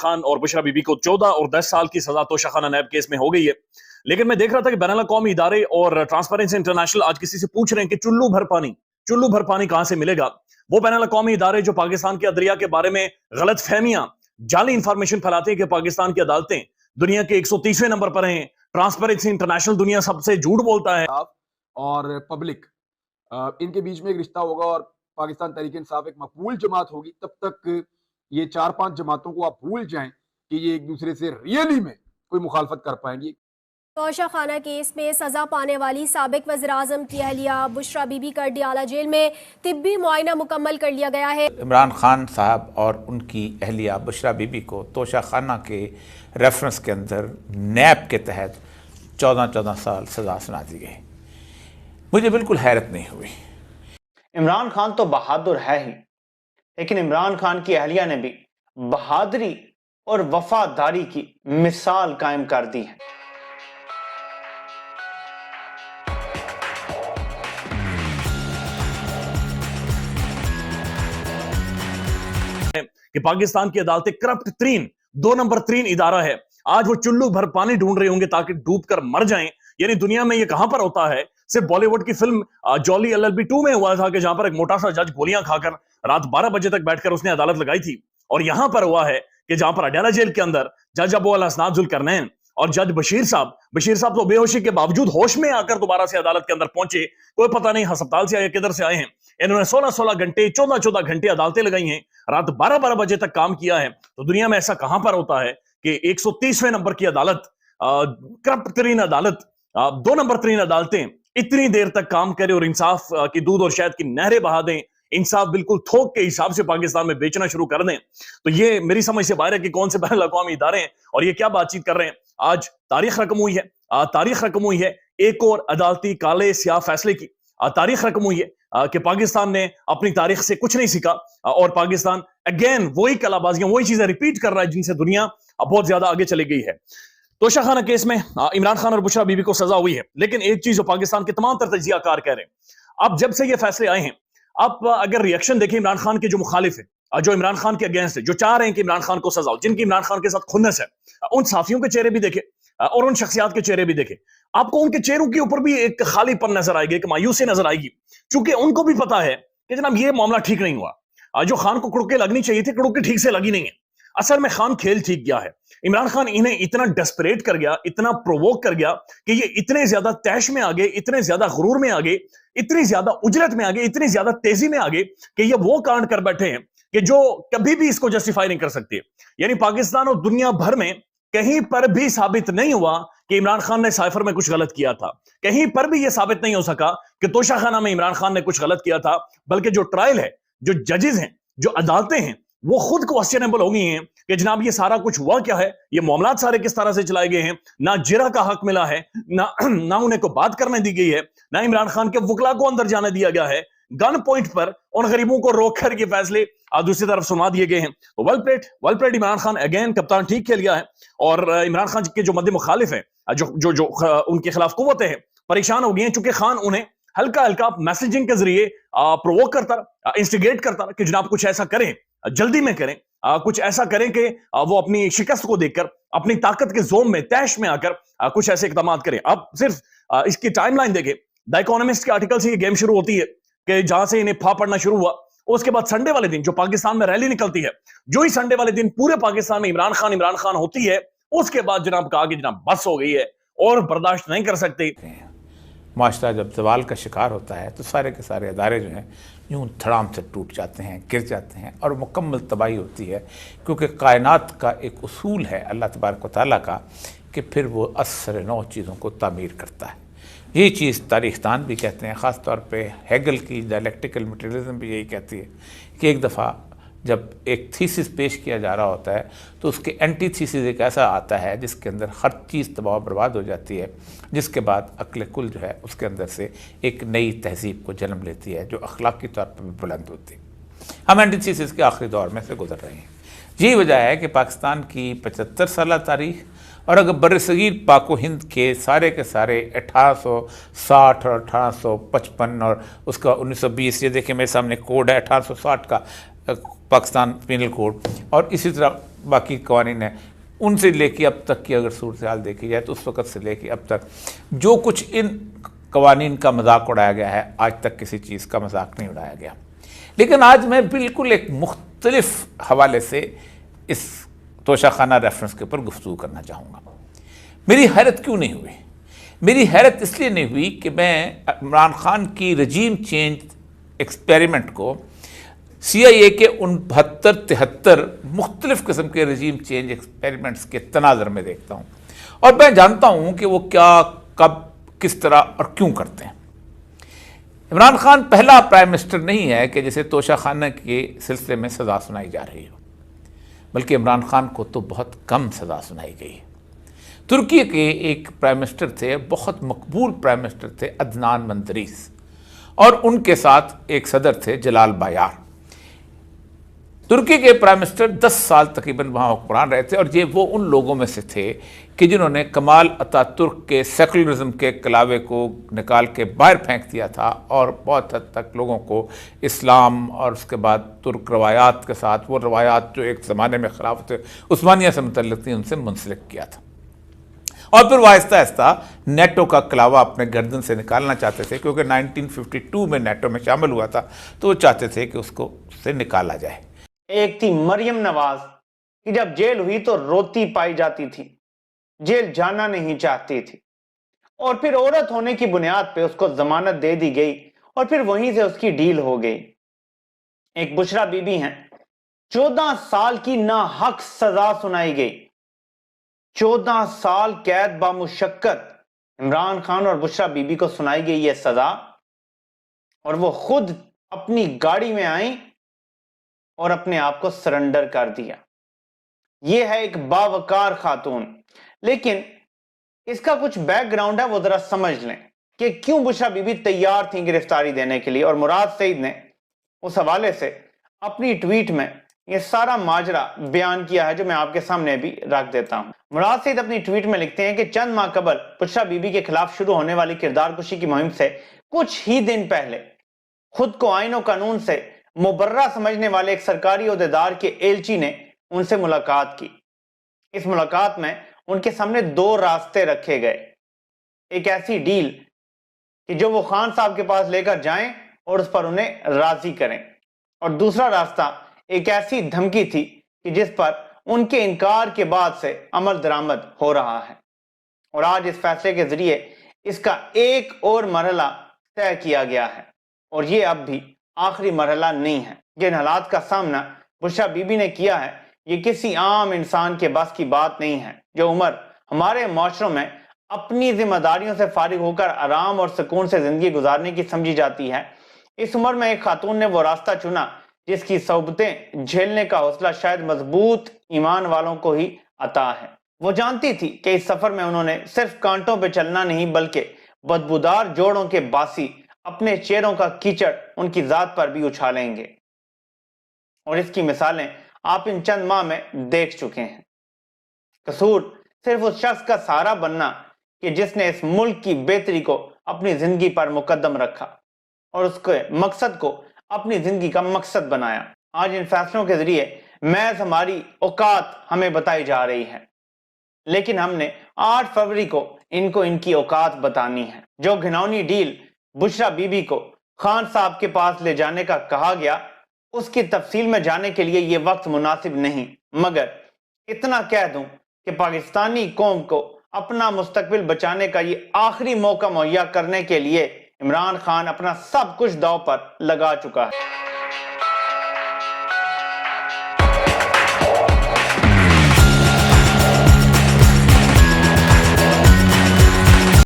خان اور بشرا be be کو 14 اور 10 سال کی سزا توشہ خانہ نیب کیس میں ہو گئی ہے. لیکن میں دیکھ رہا تھا کہ بین الاقوامی ادارے اور ٹرانسپیرنسی انٹرنیشنل آج کسی سے پوچھ رہے ہیں کہ چلو بھر پانی کہاں سے ملے گا. وہ بین الاقوامی ادارے جو پاکستان کے عدلیہ کے بارے میں غلط فہمیاں، جعلی انفارمیشن پھیلاتے ہیں کہ پاکستان کی عدالتیں دنیا کے 130ویں نمبر پر ہیں. ٹرانسپیرنسی انٹرنیشنل دنیا سب سے جھوٹ بولتا ہے. اور پبلک ان کے بیچ میں ایک رشتہ ہوگا اور پاکستان تحریک انصاف ایک مقبول جماعت ہوگی. تب تک یہ 4-5 جماعتوں کو آپ بھول جائیں کہ یہ ایک دوسرے سے ریئلی میں کوئی مخالفت کر پائیں گی. توشہ خانہ کیس میں سزا پانے والی سابق وزیراعظم کی اہلیہ بشرا بی بی کا ڈیالہ جیل میں طبی معائنہ مکمل کر لیا گیا ہے. عمران خان صاحب اور ان کی اہلیہ بشرا بی بی کو توشہ خانہ کے ریفرنس کے اندر نیب کے تحت 14 سال سزا سنا دی گئی. مجھے بالکل حیرت نہیں ہوئی. عمران خان تو بہادر ہے ہی، لیکن عمران خان کی اہلیہ نے بھی بہادری اور وفاداری کی مثال قائم کر دی ہے. کہ پاکستان کی عدالتیں کرپٹ ترین 2 نمبر 3 ادارہ ہے. آج وہ چلو بھر پانی ڈھونڈ رہے ہوں گے تاکہ ڈوب کر مر جائیں. یعنی دنیا میں یہ کہاں پر ہوتا ہے؟ صرف بالی ووڈ کی فلم جولی LLB 2 میں ہوا تھا کہ جہاں پر ایک موٹا سا جج گولیاں کھا کر رات 12 بجے تک بیٹھ کر اس نے عدالت لگائی تھی. اور یہاں پر ہوا ہے کہ جہاں پر اڈیالہ جیل کے اندر جج ابو الحسنات ذوالقرنین اور جج بشیر صاحب تو بے ہوشی کے باوجود ہوش میں آ کر دوبارہ سے عدالت کے اندر پہنچے. کوئی پتہ نہیں ہسپتال سے آئے کدھر سے آئے ہیں. انہوں نے 16 گھنٹے 14 گھنٹے عدالتیں لگائی ہیں، رات 12 بجے تک کام کیا ہے. تو دنیا میں ایسا کہاں پر ہوتا ہے کہ 130ویں نمبر کی عدالت، کرپٹ ترین عدالت، 2 نمبر 3 عدالتیں اتنی دیر تک کام کرے اور انصاف کی دودھ اور شہد کی نہریں بہا دیں، انصاف بالکل تھوک کے حساب سے پاکستان میں بیچنا شروع کر دیں. تو یہ میری سمجھ سے باہر ہے کہ کون سے بین الاقوامی ادارے ہیں اور یہ کیا بات چیت کر رہے ہیں. آج تاریخ رقم ہوئی ہے ایک اور عدالتی کالے سیاہ فیصلے کی. تاریخ رقم ہوئی ہے کہ پاکستان نے اپنی تاریخ سے کچھ نہیں سیکھا اور پاکستان اگین وہی کلا بازیاں، وہی چیزیں ریپیٹ کر رہا ہے جن سے دنیا بہت زیادہ آگے چلی گئی ہے. توشہ خانہ کیس میں عمران خان اور بشرا بی بی کو سزا ہوئی ہے، لیکن ایک چیز جو پاکستان کے تمام تر تجزیہ کار کہہ رہے ہیں، اب جب سے یہ فیصلے آئے ہیں، آپ اگر ریئیکشن دیکھیں عمران خان کے جو مخالف ہیں، جو عمران خان کے اگینسٹ ہے، جو چاہ رہے ہیں کہ عمران خان کو سزا ہو، جن کی عمران خان کے ساتھ کھنس ہے، ان صحافیوں کے چہرے بھی دیکھیں اور ان شخصیات کے چہرے بھی دیکھیں. آپ کو ان کے چہروں کے اوپر بھی ایک خالی پن نظر آئے گی، ایک مایوسی نظر آئے گی، چونکہ ان کو بھی پتا ہے کہ جناب یہ معاملہ ٹھیک نہیں ہوا. جو خان کو کڑکے لگنی چاہیے تھی، کڑکے ٹھیک سے لگی نہیں ہے. اصل میں خان کھیل ٹھیک گیا ہے. عمران خان انہیں اتنا ڈیسپریٹ کر گیا، اتنا پرووک کر گیا کہ یہ اتنے زیادہ تیش میں آگے، اتنے زیادہ غرور میں آگے، اتنی زیادہ اجرت میں آگے، اتنی زیادہ تیزی میں آگے کہ یہ وہ کانڈ کر بیٹھے ہیں کہ جو کبھی بھی اس کو جسٹیفائی نہیں کر سکتے. یعنی پاکستان اور دنیا بھر میں کہیں پر بھی ثابت نہیں ہوا کہ عمران خان نے سائفر میں کچھ غلط کیا تھا. کہیں پر بھی یہ ثابت نہیں ہو سکا کہ توشہ خانہ میں عمران خان نے کچھ غلط کیا تھا. بلکہ جو ٹرائل ہے، جو ججز ہیں، جو عدالتیں ہیں، وہ خود کوسچنیبل ہو گئی ہیں کہ جناب یہ سارا کچھ ہوا کیا ہے، یہ معاملات سارے کس طرح سے چلائے گئے ہیں. نہ جرح کا حق ملا ہے، نہ انہیں کو بات کرنے دی گئی ہے، نہ عمران خان کے وکلا کو اندر جانے دیا گیا ہے. گن پوائنٹ پر ان غریبوں کو روک کر یہ فیصلے دوسری طرف سنا دیے گئے ہیں. Well played Imran Khan, again کپتان ٹھیک کھیل گیا ہے. اور عمران خان کے جو مد مخالف ہیں، جو ان کے خلاف قوتیں ہیں، پریشان ہو گئی ہیں، چونکہ خان انہیں ہلکا میسجنگ کے ذریعے پرووک کرتا، انسٹیگیٹ کرتا کہ جناب کچھ ایسا کریں، جلدی میں کریں، کچھ ایسا کریں کہ وہ اپنی شکست کو دیکھ کر، اپنی طاقت کے زوم میں، تیش میں آ کر کچھ ایسے اقدامات کریں. اب صرف اس کی ٹائم لائن دیکھیں. دا اکانومسٹ کے آرٹیکل سے یہ گیم شروع ہوتی ہے کہ جہاں سے انہیں پھا پڑنا شروع ہوا. اس کے بعد سنڈے والے دن جو پاکستان میں ریلی نکلتی ہے، جو ہی سنڈے والے دن پورے پاکستان میں عمران خان ہوتی ہے، اس کے بعد جناب کہا کہ جناب بس ہو گئی ہے اور برداشت نہیں کر سکتے. معاشرہ جب زوال کا شکار ہوتا ہے تو سارے کے سارے ادارے جو ہیں یوں دھڑام سے ٹوٹ جاتے ہیں، گر جاتے ہیں اور مکمل تباہی ہوتی ہے. کیونکہ کائنات کا ایک اصول ہے اللہ تبارک و تعالیٰ کا کہ پھر وہ اثر نو چیزوں کو تعمیر کرتا ہے. یہی چیز تاریخ دان بھی کہتے ہیں، خاص طور پہ ہیگل کی ڈائلیکٹیکل مٹیریلزم بھی یہی کہتی ہے کہ ایک دفعہ جب ایک تھیسس پیش کیا جا رہا ہوتا ہے تو اس کے اینٹی تھیسس ایک ایسا آتا ہے جس کے اندر ہر چیز تباہ و برباد ہو جاتی ہے، جس کے بعد عقل کل جو ہے اس کے اندر سے ایک نئی تہذیب کو جنم لیتی ہے جو اخلاقی طور پر بھی بلند ہوتی ہے. ہم اینٹی تھیسس کے آخری دور میں سے گزر رہے ہیں. یہی وجہ ہے کہ پاکستان کی 75 سالہ تاریخ اور اگر برصغیر پاک و ہند کے سارے 1860 اور 1855 اور اس کا 1920، یہ دیکھیں میرے سامنے کوڈ ہے 1860 کا پاکستان پینل کوڈ، اور اسی طرح باقی قوانین ہیں ان سے لے کے اب تک کی اگر صورتحال دیکھی جائے تو اس وقت سے لے کے اب تک جو کچھ ان قوانین کا مذاق اڑایا گیا ہے آج تک کسی چیز کا مذاق نہیں اڑایا گیا. لیکن آج میں بالکل ایک مختلف حوالے سے اس توشہ خانہ ریفرنس کے اوپر گفتگو کرنا چاہوں گا. میری حیرت کیوں نہیں ہوئی؟ میری حیرت اس لیے نہیں ہوئی کہ میں عمران خان کی رجیم چینج ایکسپیریمنٹ کو سی آئی اے کے ان 72-73 مختلف قسم کے رجیم چینج ایکسپیریمنٹس کے تناظر میں دیکھتا ہوں اور میں جانتا ہوں کہ وہ کیا، کب، کس طرح اور کیوں کرتے ہیں. عمران خان پہلا پرائم منسٹر نہیں ہے کہ جسے توشہ خانہ کے سلسلے میں سزا سنائی جا رہی ہو، بلکہ عمران خان کو تو بہت کم سزا سنائی گئی. ترکی کے ایک پرائم منسٹر تھے، بہت مقبول پرائم منسٹر تھے، عدنان مندریس، اور ان کے ساتھ ایک صدر تھے جلال بایار. ترکی کے پرائم منسٹر 10 سال تقریباً وہاں حکمران رہے تھے اور یہ وہ ان لوگوں میں سے تھے کہ جنہوں نے کمال اتا ترک کے سیکولرزم کے کلاوے کو نکال کے باہر پھینک دیا تھا اور بہت حد تک لوگوں کو اسلام اور اس کے بعد ترک روایات کے ساتھ، وہ روایات جو ایک زمانے میں خلافت عثمانیہ سے متعلق تھیں، ان سے منسلک کیا تھا. اور پھر وہ آہستہ آہستہ نیٹو کا کلاوہ اپنے گردن سے نکالنا چاہتے تھے، کیونکہ 1952 میں نیٹو میں شامل ہوا تھا تو وہ چاہتے تھے کہ اس کو سے نکالا جائے. ایک تھی مریم نواز کہ جب جیل ہوئی تو روتی پائی جاتی تھی، جیل جانا نہیں چاہتی تھی، اور پھر عورت ہونے کی بنیاد پہ اس کو ضمانت دے دی گئی اور پھر وہیں سے اس کی ڈیل ہو گئی. ایک بشرا بی بی ہیں، 14 سال کی ناحق سزا سنائی گئی، 14 سال قید بامشقت عمران خان اور بشرا بی بی کو سنائی گئی یہ سزا، اور وہ خود اپنی گاڑی میں آئیں اور اپنے آپ کو سرنڈر کر دیا. یہ ہے ایک باوقار خاتون. لیکن اس کا کچھ بیک گراؤنڈ ہے، وہ ذرا سمجھ لیں کہ کیوں بشرا بی بی تیار تھیں گرفتاری دینے کے لیے. اور مراد سعید نے اس حوالے سے اپنی ٹویٹ میں یہ سارا ماجرا بیان کیا ہے جو میں آپ کے سامنے بھی رکھ دیتا ہوں. مراد سعید اپنی ٹویٹ میں لکھتے ہیں کہ چند ماہ قبل بشرا بی بی کے خلاف شروع ہونے والی کردار کشی کی مہم سے کچھ ہی دن پہلے خود کو آئین و قانون سے مبرہ سمجھنے والے ایک سرکاری عہدیدار کے ایلچی نے ان سے ملاقات کی. اس ملاقات میں ان کے سامنے 2 راستے رکھے گئے. ایک ایسی ڈیل کہ جو وہ خان صاحب کے پاس لے کر جائیں اور اس پر انہیں راضی کریں، اور دوسرا راستہ ایک ایسی دھمکی تھی کہ جس پر ان کے انکار کے بعد سے عمل درآمد ہو رہا ہے. اور آج اس فیصلے کے ذریعے اس کا ایک اور مرحلہ طے کیا گیا ہے، اور یہ اب بھی آخری مرحلہ نہیں ہے. جن حالات کا سامنا بشرا بی بی نے کیا ہے یہ کسی عام انسان کے بس کی بات نہیں ہے. جو عمر ہمارے معاشروں میں اپنی ذمہ داریوں سے فارغ ہو کر آرام اور سکون سے زندگی گزارنے کی سمجھی جاتی ہے، اس عمر میں ایک خاتون نے وہ راستہ چنا جس کی صعوبتیں جھیلنے کا حوصلہ شاید مضبوط ایمان والوں کو ہی عطا ہے. وہ جانتی تھی کہ اس سفر میں انہوں نے صرف کانٹوں پہ چلنا نہیں بلکہ بدبودار جوڑوں کے باسی اپنے چہروں کا کیچڑ ان کی ذات پر بھی اچھالیں گے. اور اس کی مثالیں آپ ان چند ماہ میں دیکھ چکے ہیں. قصور صرف اس شخص کا سہارا بننا کہ جس نے اس ملک کی بہتری کو اپنی زندگی پر مقدم رکھا اور اس کے مقصد کو اپنی زندگی کا مقصد بنایا. آج ان فیصلوں کے ذریعے محض ہماری اوقات ہمیں بتائی جا رہی ہے، لیکن ہم نے 8 فروری کو ان کی اوقات بتانی ہے. جو گھناؤنی ڈیل بشرا بی بی کو خان صاحب کے پاس لے جانے کا کہا گیا، اس کی تفصیل میں جانے کے لیے یہ وقت مناسب نہیں، مگر اتنا کہہ دوں کہ پاکستانی قوم کو اپنا مستقبل بچانے کا یہ آخری موقع مہیا کرنے کے لیے عمران خان اپنا سب کچھ داؤ پر لگا چکا ہے.